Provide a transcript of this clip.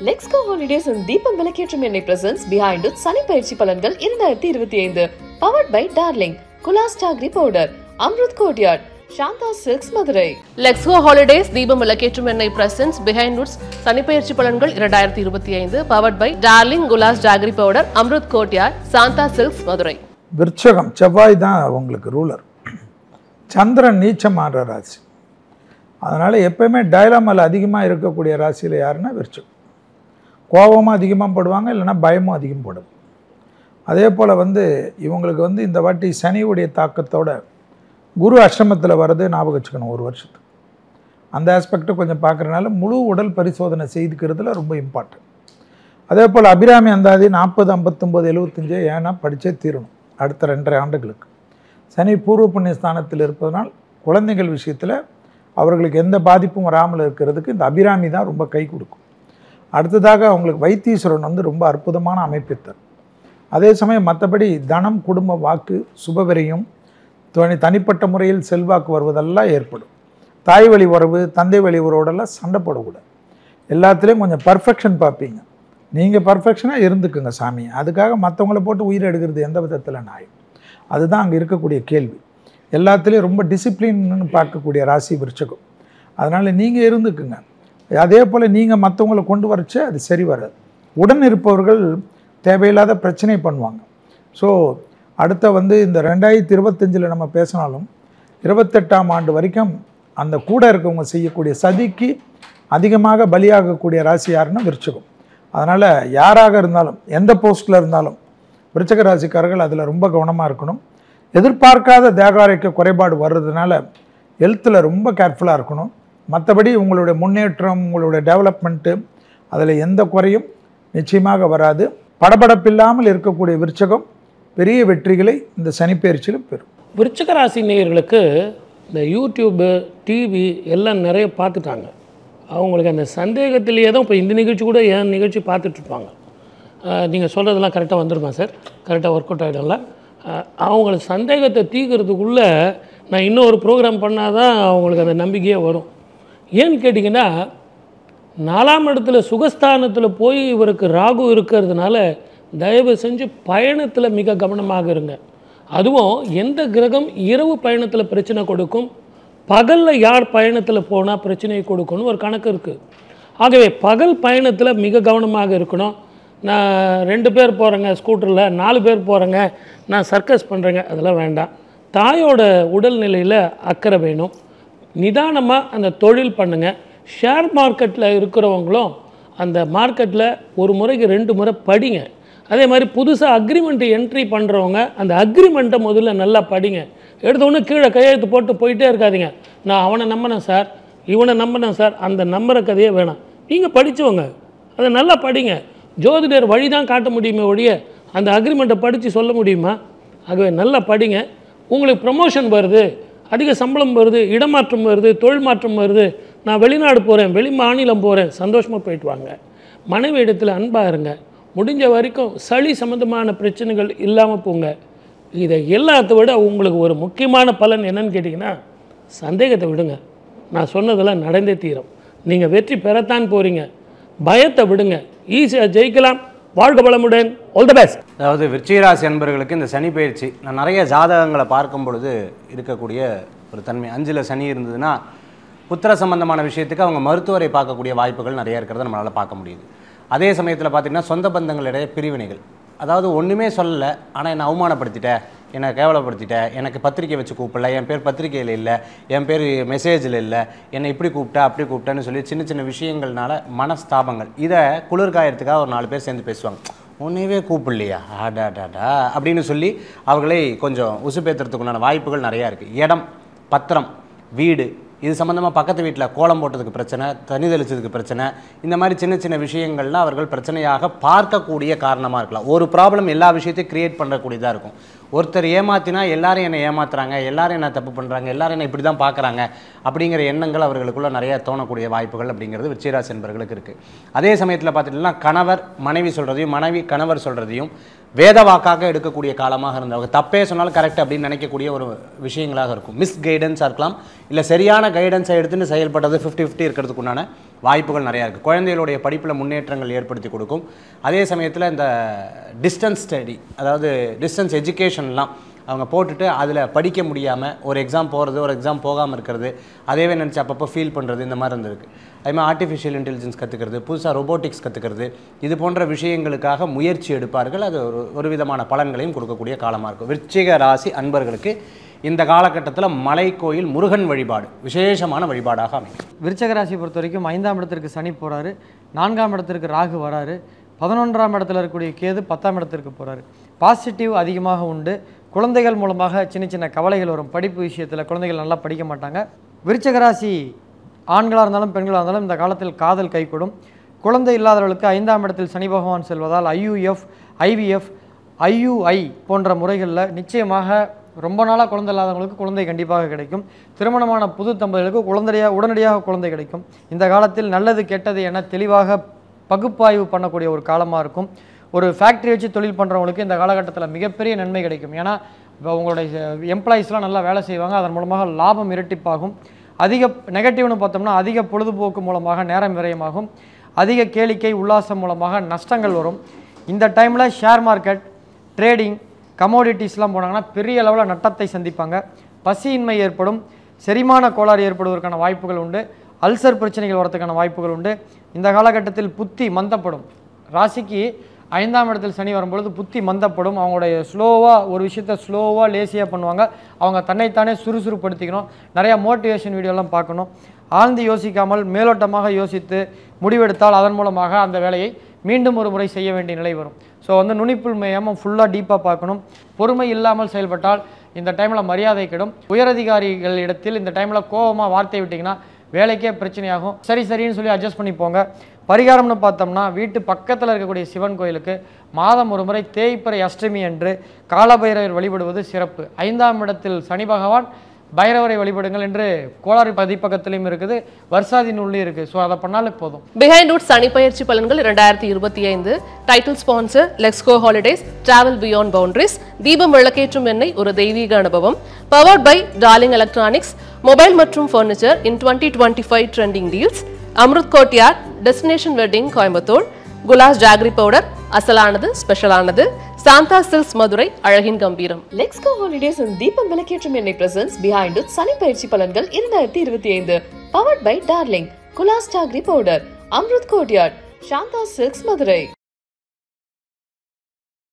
Let's go holidays and Deepam Velaketram Ennai presents Behind It Sunny Payirchi Palangal 2025 powered by Darling, Kulas Tagri Powder, Amrut Courtyard, Shanta Silks Madurai. Let's go holidays Deepam Velaketram Ennai presents Behind It Sunny Payirchi Palangal 2025 powered by Darling, Kulas Tagri Powder, Amrut Courtyard, Shanta Silks Madurai. விருச்சகம் செவ்வாய் தான் உங்களுக்கு ruler. சந்திரன் நீச்சமாற ராசி. அதனால் எப்பயுமே டைலாமாவில் அதிகமாக இருக்கக்கூடிய ராசியில் யாருன்னா விருச்சகம். கோபமும் அதிகமாக போடுவாங்க, இல்லைன்னா பயமும் அதிகம் போடும். அதே போல் இவங்களுக்கு இந்த வாட்டி சனியுடைய தாக்கத்தோட குரு அஷ்டமத்தில் வர்றது ஞாபகம் வச்சுக்கணும் ஒரு வருஷத்துக்கு. அந்த ஆஸ்பெக்டை கொஞ்சம் பார்க்குறதுனால முழு உடல் பரிசோதனை செய்துக்கிறதுல ரொம்ப இம்பார்ட்டன்ட். அதே போல் அபிராமி அந்தாதி 40, 59, 75 ஏன்னா படித்தே தீரணும் அடுத்த 2.5 ஆண்டுகளுக்கு. சனி பூர்வ புண்ணிய ஸ்தானத்தில் இருப்பதனால் குழந்தைகள் விஷயத்தில் அவர்களுக்கு எந்த பாதிப்பும் வராமல் இருக்கிறதுக்கு இந்த அபிராமி தான் ரொம்ப கை கொடுக்கும். அடுத்ததாக அவங்களுக்கு வைத்தீஸ்வரன் ரொம்ப அற்புதமான அமைப்பை தரும். அதே சமயம் மற்றபடி தனம், குடும்ப, வாக்கு, சுபவிரையும், தனிப்பட்ட முறையில் செல்வாக்கு வருவதெல்லாம் ஏற்படும். தாய் வழி உறவு, தந்தை வழி உறவோடெல்லாம் சண்டை போடக்கூடாது. எல்லாத்துலேயும் கொஞ்சம் பர்ஃபெக்ஷன் பார்ப்பீங்க. நீங்கள் பர்ஃபெக்ஷனாக இருந்துக்குங்க சாமி. அதுக்காக மற்றவங்கள போட்டு உயிர் எடுக்கிறது எந்த விதத்தில் நியாயம்? அதுதான் அங்கே இருக்கக்கூடிய கேள்வி. எல்லாத்துலேயும் ரொம்ப டிசிப்ளின்னு பார்க்கக்கூடிய ராசி விருச்சகம். அதனால் நீங்கள் இருந்துக்குங்க. அதே போல் நீங்கள் மற்றவங்களை கொண்டு வரச்சு அது சரி வராது. உடன் இருப்பவர்கள் தேவையில்லாத பிரச்சனை பண்ணுவாங்க. ஸோ அடுத்த இந்த 2025 நம்ம பேசினாலும் 28ஆம் ஆண்டு வரைக்கும் அந்த கூட இருக்கவங்க செய்யக்கூடிய சதிக்கு அதிகமாக பலியாகக்கூடிய ராசி யாருன்னா விருச்சகம். அதனால் யாராக இருந்தாலும் எந்த போஸ்ட்டில் இருந்தாலும் விருச்சக ராசிக்காரர்கள் அதில் ரொம்ப கவனமாக இருக்கணும். எதிர்பார்க்காத தேகாரிக்க குறைபாடு வர்றதுனால ஹெல்த்தில் ரொம்ப கேர்ஃபுல்லாக இருக்கணும். மற்றபடி உங்களுடைய முன்னேற்றம், உங்களுடைய டெவலப்மெண்ட்டு அதில் எந்த குறையும் நிச்சயமாக வராது. படபடப்பில்லாமல் இருக்கக்கூடிய விருச்சகம் பெரிய வெற்றிகளை இந்த சனிப்பெயர்ச்சியிலும் பெறும். விருச்சக ராசி நேயர்களுக்கு இந்த யூடியூப்பு, டிவி எல்லாம் நிறைய பார்த்துட்டாங்க. அவங்களுக்கு அந்த சந்தேகத்திலேயே தான் இப்போ இந்த நிகழ்ச்சி கூட என் நிகழ்ச்சி பார்த்துட்ருப்பாங்க. நீங்கள் சொல்கிறதெல்லாம் கரெக்டாக வந்துடுமா சார்? கரெக்டாக ஒர்க் அவுட் ஆகிடும்ல? அவங்களுக்கு சந்தேகத்தை தீர்க்கிறதுக்குள்ளே நான் இன்னொரு ப்ரோக்ராம் பண்ணால் தான் அவங்களுக்கு அந்த நம்பிக்கையே வரும். ஏன்னு கேட்டிங்கன்னா 4ஆம் இடத்துல சுகஸ்தானத்தில் போய் இவருக்கு ராகு இருக்கிறதுனால தயவு செஞ்சு பயணத்தில் மிக கவனமாக இருங்க. அதுவும் எந்த கிரகம் இரவு பயணத்தில் பிரச்சனை கொடுக்கும், பகலில் யார் பயணத்தில் போனால் பிரச்சனையை கொடுக்கணும் ஒரு கணக்கு இருக்குது. ஆகவே பகல் பயணத்தில் மிக கவனமாக இருக்கணும். நான் 2 பேர் போகிறேங்க ஸ்கூட்டரில், 4 பேர் போகிறேங்க, நான் சர்க்கஸ் பண்ணுறேங்க, அதெல்லாம் வேண்டாம். தாயோட உடல்நிலையில் அக்கறை வேணும். நிதானமாக அந்த தொழில் பண்ணுங்கள். ஷேர் மார்க்கெட்டில் இருக்கிறவங்களும் அந்த மார்க்கெட்டில் ஒரு முறைக்கு 2 முறை படிங்க. அதே மாதிரி புதுசாக அக்ரிமெண்ட்டு என்ட்ரி பண்ணுறவங்க அந்த அக்ரிமெண்ட்டை முதல்ல நல்லா படிங்க. எடுத்தோடனே கீழே கையெழுத்து போட்டு போயிட்டே இருக்காதிங்க. நான் அவனை நம்பினேன் சார், இவனை நம்பினேன் சார், அந்த நம்புகிற கதையே வேணாம். நீங்கள் படித்தவங்க அதை நல்லா படிங்க. ஜோதிடர் வழி தான் காட்ட முடியுமே ஒழிய அந்த அக்ரிமெண்ட்டை படித்து சொல்ல முடியுமா? ஆகவே நல்லா படிங்க. உங்களுக்கு ப்ரமோஷன் வருது, அதிக சம்பளம் வருது, இடமாற்றம் வருது, தொழில் மாற்றம் வருது, நான் வெளிநாடு போகிறேன், வெளி மாநிலம் போகிறேன், சந்தோஷமாக போயிட்டு வாங்க. மனைவி இடத்துல அன்பாக இருங்க. முடிஞ்ச வரைக்கும் சளி சம்மந்தமான பிரச்சனைகள் இல்லாமல் போங்க. இதை எல்லாத்த விட உங்களுக்கு ஒரு முக்கியமான பலன் என்னன்னு கேட்டிங்கன்னா, சந்தேகத்தை விடுங்க. நான் சொன்னதெல்லாம் நடந்தே தீரும். நீங்கள் வெற்றி பெறத்தான் போகிறீங்க. பயத்தை விடுங்க. ஈஸியாக ஜெயிக்கலாம். வாழ்க வளமுடன். All the best. அதாவது விருச்சிகராசி அன்பர்களுக்கு இந்த சனி பயிற்சி நான் நிறைய ஜாதகங்களை பார்க்கும் பொழுது இருக்கக்கூடிய ஒரு தன்மை, 5ல் சனி இருந்ததுன்னா புத்திர சம்பந்தமான விஷயத்துக்கு அவங்க மருத்துவரை பார்க்கக்கூடிய வாய்ப்புகள் நிறைய இருக்கிறத நம்மளால் பார்க்க முடியுது. அதே சமயத்தில் பார்த்திங்கன்னா சொந்த பந்தங்களிடையே பிரிவினைகள், அதாவது ஒன்றுமே சொல்லலை ஆனால் என்னை அவமானப்படுத்திட்டேன், என்னை கேவலப்படுத்திட்டேன், எனக்கு பத்திரிக்கை வச்சு கூப்பிடல, என் பேர் பத்திரிக்கையில் இல்லை, என் பேர் மெசேஜில் இல்லை, என்னை இப்படி கூப்பிட்டா அப்படி கூப்பிட்டான்னு சொல்லி சின்ன சின்ன விஷயங்கள்னால மனஸ்தாபங்கள். இதை குளிர்காயத்துக்காக ஒரு 4 பேர் சேர்ந்து பேசுவாங்க. ஒன்றைவே கூப்பிடலையா ஆடாடாடா அப்படின்னு சொல்லி அவர்களை கொஞ்சம் உசுப்பேற்றுறதுக்குண்டான வாய்ப்புகள் நிறையா இருக்குது. இடம், பத்திரம், வீடு இது சம்மந்தமாக பக்கத்து வீட்டில் கோலம் போட்டதுக்கு பிரச்சனை, தண்ணி தெளிச்சதுக்கு பிரச்சனை, இந்த மாதிரி சின்ன சின்ன விஷயங்கள்லாம் அவர்கள் பிரச்சனையாக பார்க்கக்கூடிய காரணமாக இருக்கலாம். ஒரு ப்ராப்ளம் எல்லா விஷயத்தையும் க்ரியேட் பண்ணக்கூடியதாக இருக்கும். ஒருத்தர் ஏமாற்றினா எல்லாரும் என்னை ஏமாத்துறாங்க, எல்லாரும் என்ன தப்பு பண்ணுறாங்க, எல்லாரும் என்ன இப்படி தான் பார்க்குறாங்க அப்படிங்கிற எண்ணங்கள் அவர்களுக்குள்ளே நிறையா தோணக்கூடிய வாய்ப்புகள் அப்படிங்கிறது விருச்சிகராசி என்பவர்களுக்கு இருக்குது. அதே சமயத்தில் பார்த்துட்டிங்கன்னா கணவர் மனைவி சொல்கிறதையும், மனைவி கணவர் சொல்கிறதையும் வேத வாக்காக எடுக்கக்கூடிய காலமாக இருந்தவங்க தப்பே சொன்னாலும் கரெக்ட் அப்படின்னு நினைக்கக்கூடிய ஒரு விஷயங்களாக இருக்கும். மிஸ் கைடன்ஸாக இருக்கலாம், இல்லை சரியான கைடன்ஸை எடுத்துன்னு செயல்பட்டது 50-50 இருக்கிறதுக்குண்டான வாய்ப்புகள் நிறையா இருக்குது. குழந்தைகளுடைய படிப்பில் முன்னேற்றங்கள் ஏற்படுத்தி கொடுக்கும். அதே சமயத்தில் இந்த டிஸ்டன்ஸ் ஸ்டடி, அதாவது டிஸ்டன்ஸ் எஜுகேஷன்லாம் அவங்க போட்டுட்டு அதில் படிக்க முடியாமல் ஒரு எக்ஸாம் போகிறது, ஒரு எக்ஸாம் போகாமல் இருக்கிறது, அதேவே நினச்சி அப்பப்போ ஃபீல் பண்ணுறது, இந்த மாதிரி இருந்திருக்கு. அதேமாதிரி ஆர்டிஃபிஷியல் இன்டெலிஜென்ஸ் கற்றுக்கிறது, புதுசாக ரொபோட்டிக்ஸ் கற்றுக்கிறது, இது போன்ற விஷயங்களுக்காக முயற்சி எடுப்பார்கள். அது ஒரு விதமான பலன்களையும் கொடுக்கக்கூடிய காலமாக இருக்கும். விருச்சிக ராசி அன்பர்களுக்கு இந்த காலகட்டத்தில் மலை கோயில் முருகன் வழிபாடு விசேஷமான வழிபாடாக அமைக்கும். விருச்சிக ராசியை பொறுத்த வரைக்கும் 5ஆம் இடத்திற்கு சனி போகிறாரு, 4ஆம் இடத்திற்கு ராகு வராரு, 11ஆம் இடத்துல இருக்கக்கூடிய கேது 10ஆம் இடத்திற்கு போகிறாரு. பாசிட்டிவ் அதிகமாக உண்டு. குழந்தைகள் மூலமாக சின்ன சின்ன கவலைகள் வரும். படிப்பு விஷயத்தில் குழந்தைகள் நல்லா படிக்க மாட்டாங்க. விருச்சிக ராசி ஆண்களாக இருந்தாலும் பெண்களாக இருந்தாலும் இந்த காலத்தில் காதல் கைகூடும். குழந்தை இல்லாதவர்களுக்கு 5ஆம் இடத்தில் சனி பகவான் செல்வதால் IUF, IVF, IUI போன்ற முறைகளில் நிச்சயமாக ரொம்ப நாளாக குழந்தை இல்லாதவங்களுக்கு குழந்தை கண்டிப்பாக கிடைக்கும். திருமணமான புது தம்பதிகளுக்கு உடனடியாக குழந்தை கிடைக்கும். இந்த காலத்தில் நல்லது கெட்டது என தெளிவாக பகுப்பாய்வு பண்ணக்கூடிய ஒரு காலமாக இருக்கும். ஒரு ஃபேக்ட்ரி வச்சு தொழில் பண்ணுறவங்களுக்கு இந்த காலகட்டத்தில் மிகப்பெரிய நன்மை கிடைக்கும். ஏன்னா இப்போ உங்களுடைய எம்ப்ளாயீஸ்லாம் நல்லா வேலை செய்வாங்க, அதன் மூலமாக லாபம் இரட்டிப்பாகும். அதிக நெகட்டிவ்னு பார்த்தோம்னா அதிக பொழுதுபோக்கு மூலமாக நேரம் விரயமாகும். அதிக கேளிக்கை உல்லாசம் மூலமாக நஷ்டங்கள் வரும். இந்த டைமில் ஷேர் மார்க்கெட், ட்ரேடிங், கமோடிட்டிஸ்லாம் போனாங்கன்னா பெரிய அளவில் நட்டத்தை சந்திப்பாங்க. பசியின்மை ஏற்படும். செரிமான கோளாறு ஏற்படுவதற்கான வாய்ப்புகள் உண்டு. அல்சர் பிரச்சனைகள் வரதுக்கான வாய்ப்புகள் உண்டு. இந்த காலகட்டத்தில் புத்தி மந்தப்படும். ராசிக்கு 5ஆம் இடத்தில் சனி வரும்பொழுது புத்தி மந்தப்படும். அவங்களுடைய ஒரு விஷயத்தை ஸ்லோவாக லேசியாக பண்ணுவாங்க. அவங்க தன்னைத்தானே சுறுசுறுப்படுத்திக்கணும். நிறையா மோட்டிவேஷன் வீடியோலாம் பார்க்கணும். ஆழ்ந்து யோசிக்காமல் மேலோட்டமாக யோசித்து முடிவெடுத்தால் அதன் மூலமாக அந்த வேலையை மீண்டும் ஒரு முறை செய்ய வேண்டிய நிலை வரும். ஸோ நுனிப்புள் மேயாமல் ஃபுல்லாக டீப்பாக பார்க்கணும். பொறுமை இல்லாமல் செயல்பட்டால் இந்த டைமில் மரியாதை கெடும். உயரதிகாரிகள் இடத்தில் இந்த டைமில் கோபமாக வார்த்தை விட்டிங்கன்னா வேலைக்கே பிரச்சனையாகும். சரின்னு சொல்லி அட்ஜஸ்ட் பண்ணி போங்க. பரிகாரம்னு பார்த்தோம்னா வீட்டு பக்கத்தில் இருக்கக்கூடிய சிவன் கோயிலுக்கு மாதம் ஒரு முறை தேய்பிறை அஷ்டமி என்று காலபைரவர் வழிபடுவது சிறப்பு. 5ஆம் இடத்தில் சனி பகவான், பைரவரை வழிபடுங்கள் என்று கோளாறு பதிப்பகத்திலையும் இருக்குது, வருஷாதி நூல்லையும் இருக்குது. ஸோ அதை பண்ணாலும் போதும். பிஹைண்ட் ரூட்ஸ் சனி பயிற்சி பலன்கள் 2025 title sponsor Lexco holidays, travel beyond boundaries, Deepam விளக்கேற்றும் எண்ணெய் ஒரு தெய்வீக அனுபவம், powered by Darling electronics, mobile மற்றும் furniture in 2025 trending deals, Amrut courtyard, destination wedding Coimbatore, Gulas jaggery powder அசலானது ஸ்பெஷலானது, சாந்தா சில்க்ஸ் மதுரை அழகின் கம்பீரம். லெக்ஸ்கோ ஹாலிடேஸ் அண்ட் தீபம் விளக்கேற்றும் எண்ணெய் பிரசன்ஸ் பிஹைண்ட் இட் சனி பயிற்சி பலன்கள் 2025 powered by Darling, Gulas jaggery powder, Amrut courtyard, Santha silks Madurai.